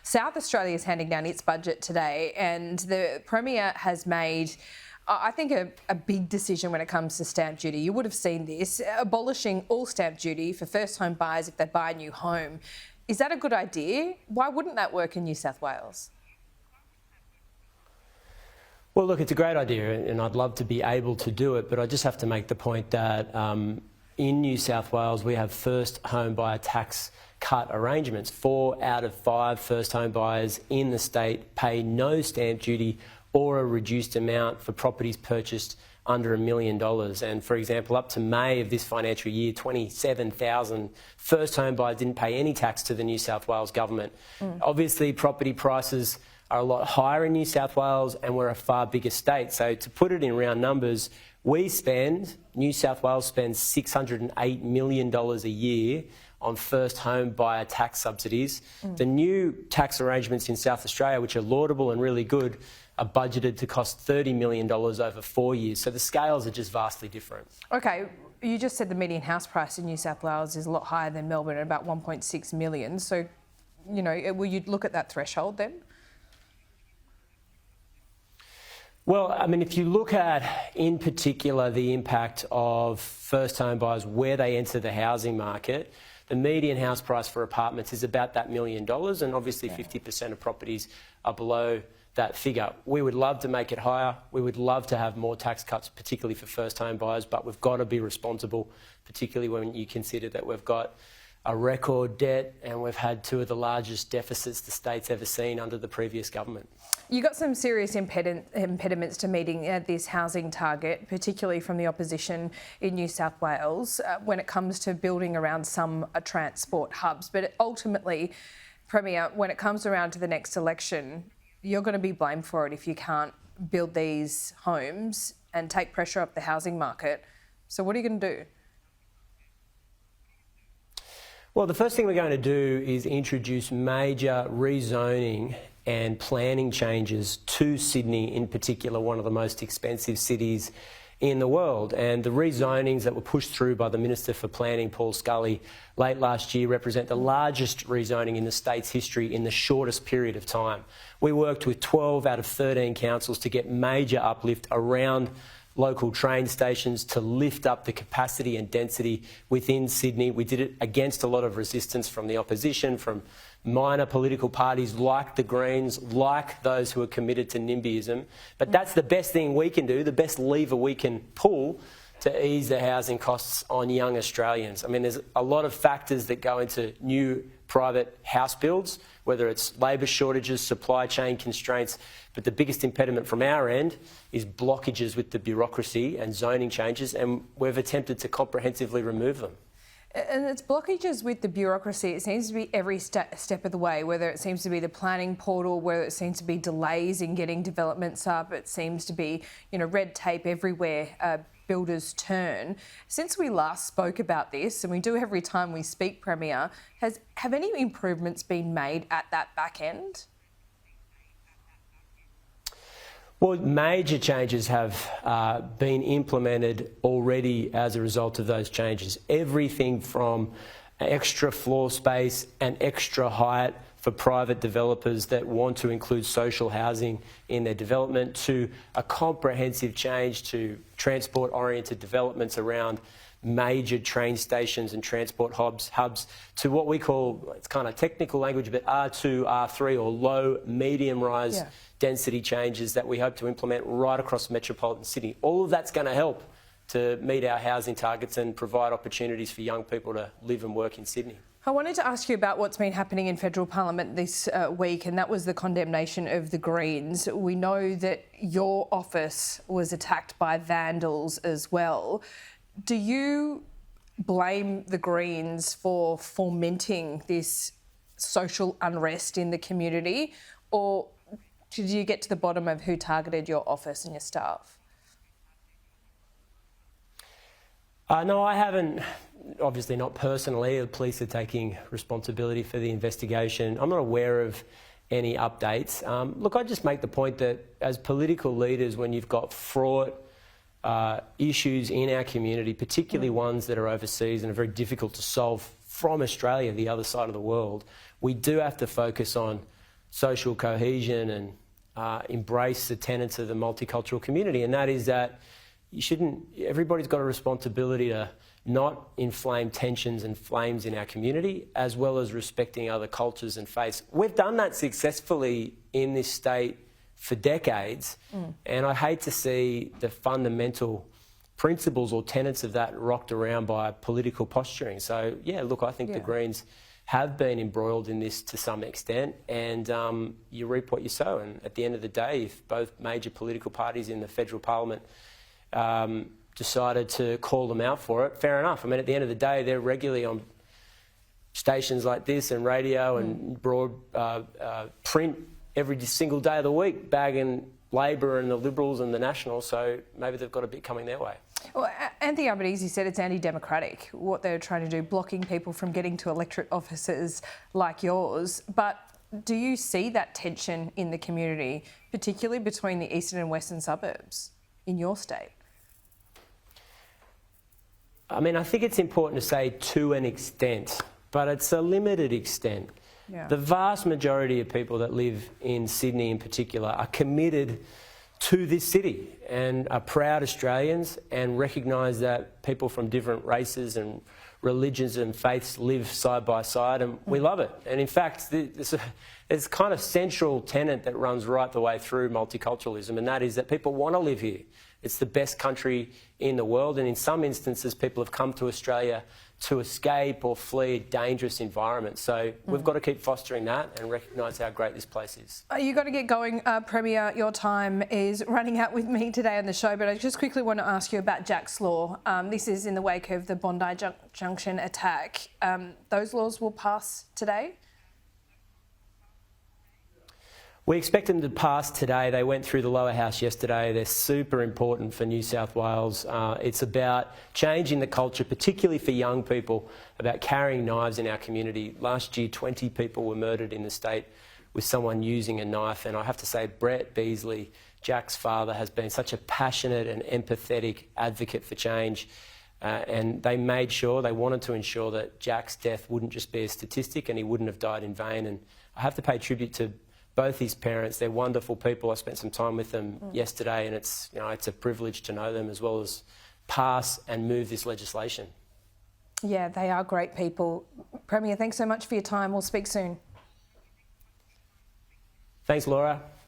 South Australia is handing down its budget today, and the Premier has made, I think, a big decision when it comes to stamp duty. You would have seen this, abolishing all stamp duty for first home buyers if they buy a new home. Is that a good idea? Why wouldn't that work in New South Wales? Well, look, it's a great idea and I'd love to be able to do it, but I just have to make the point that in New South Wales we have first home buyer tax cut arrangements. 4 out of 5 first home buyers in the state pay no stamp duty or a reduced amount for properties purchased under $1 million. And for example, up to May of this financial year, 27,000 first home buyers didn't pay any tax to the New South Wales government. Obviously, property prices are a lot higher in New South Wales and we're a far bigger state. So to put it in round numbers, New South Wales spends $608 million a year on first home buyer tax subsidies. The new tax arrangements in South Australia, which are laudable and really good, are budgeted to cost $30 million over 4 years. So the scales are just vastly different. Okay, you just said the median house price in New South Wales is a lot higher than Melbourne at about 1.6 million. So, you know, will you look at that threshold then? Well, I mean, if you look at, in particular, the impact of first home buyers where they enter the housing market, the median house price for apartments is about that $1 million, and obviously 50% of properties are below that figure. We would love to make it higher. We would love to have more tax cuts, particularly for first home buyers, but we've got to be responsible, particularly when you consider that we've got a record debt and we've had 2 of the largest deficits the state's ever seen under the previous government. You got some serious impediments to meeting this housing target, particularly from the opposition in New South Wales, when it comes to building around some transport hubs. But ultimately, Premier, when it comes around to the next election, you're going to be blamed for it if you can't build these homes and take pressure off the housing market. So what are you going to do? Well, the first thing we're going to do is introduce major rezoning and planning changes to Sydney, in particular, one of the most expensive cities in the world. And the rezonings that were pushed through by the Minister for Planning, Paul Scully, late last year represent the largest rezoning in the state's history in the shortest period of time. We worked with 12 out of 13 councils to get major uplift around local train stations to lift up the capacity and density within Sydney. We did it against a lot of resistance from the opposition, from minor political parties like the Greens, like those who are committed to NIMBYism. But that's the best thing we can do, the best lever we can pull to ease the housing costs on young Australians. I mean, there's a lot of factors that go into new private house builds, whether it's labour shortages, supply chain constraints, but the biggest impediment from our end is blockages with the bureaucracy and zoning changes, and we've attempted to comprehensively remove them. And it's blockages with the bureaucracy. It seems to be every step of the way, whether it seems to be the planning portal, whether it seems to be delays in getting developments up, it seems to be, you know, red tape everywhere, builders turn. Since we last spoke about this, and we do every time we speak, Premier, have any improvements been made at that back end? Well, major changes have been implemented already as a result of those changes. Everything from extra floor space and extra height for private developers that want to include social housing in their development, to a comprehensive change to transport-oriented developments around major train stations and transport hubs, to what we call, it's kind of technical language, but R2, R3 or low, medium-rise density changes that we hope to implement right across metropolitan Sydney. All of that's going to help to meet our housing targets and provide opportunities for young people to live and work in Sydney. I wanted to ask you about what's been happening in federal parliament this week, and that was the condemnation of the Greens. We know that your office was attacked by vandals as well. Do you blame the Greens for fomenting this social unrest in the community, or did you get to the bottom of who targeted your office and your staff? No, I haven't. Obviously not personally. The police are taking responsibility for the investigation. I'm not aware of any updates. Look, I just make the point that as political leaders, when you've got fraught issues in our community, particularly ones that are overseas and are very difficult to solve from Australia, the other side of the world, we do have to focus on social cohesion and embrace the tenets of the multicultural community, and that is that everybody's got a responsibility to not inflame tensions and flames in our community, as well as respecting other cultures and faiths. We've done that successfully in this state for decades, and I hate to see the fundamental principles or tenets of that rocked around by political posturing. So, yeah, look, I think the Greens have been embroiled in this to some extent, and you reap what you sow. And at the end of the day, if both major political parties in the federal parliament decided to call them out for it, fair enough. I mean, at the end of the day, they're regularly on stations like this and radio and broad print every single day of the week, bagging Labor and the Liberals and the Nationals, so maybe they've got a bit coming their way. Well, Anthony Albanese said it's anti-democratic, what they're trying to do, blocking people from getting to electorate offices like yours. But do you see that tension in the community, particularly between the eastern and western suburbs in your state? I mean, I think it's important to say to an extent, but it's a limited extent. Yeah. The vast majority of people that live in Sydney in particular are committed to this city and are proud Australians and recognise that people from different races and religions and faiths live side by side, and we love it. And in fact, there's kind of central tenet that runs right the way through multiculturalism, and that is that people want to live here. It's the best country in the world, and in some instances people have come to Australia to escape or flee a dangerous environment. So we've got to keep fostering that and recognise how great this place is. You've got to get going, Premier. Your time is running out with me today on the show, but I just quickly want to ask you about Jack's Law. This is in the wake of the Bondi Junction attack. Those laws will pass today? We expect them to pass today. They went through the lower house yesterday. They're super important for New South Wales. It's about changing the culture, particularly for young people, about carrying knives in our community. Last year, 20 people were murdered in the state with someone using a knife. And I have to say, Brett Beasley, Jack's father, has been such a passionate and empathetic advocate for change. And they wanted to ensure that Jack's death wouldn't just be a statistic and he wouldn't have died in vain. And I have to pay tribute to both his parents. They're wonderful people. I spent some time with them yesterday, and it's a privilege to know them, as well as pass and move this legislation. Yeah, they are great people. Premier, thanks so much for your time. We'll speak soon. Thanks, Laura.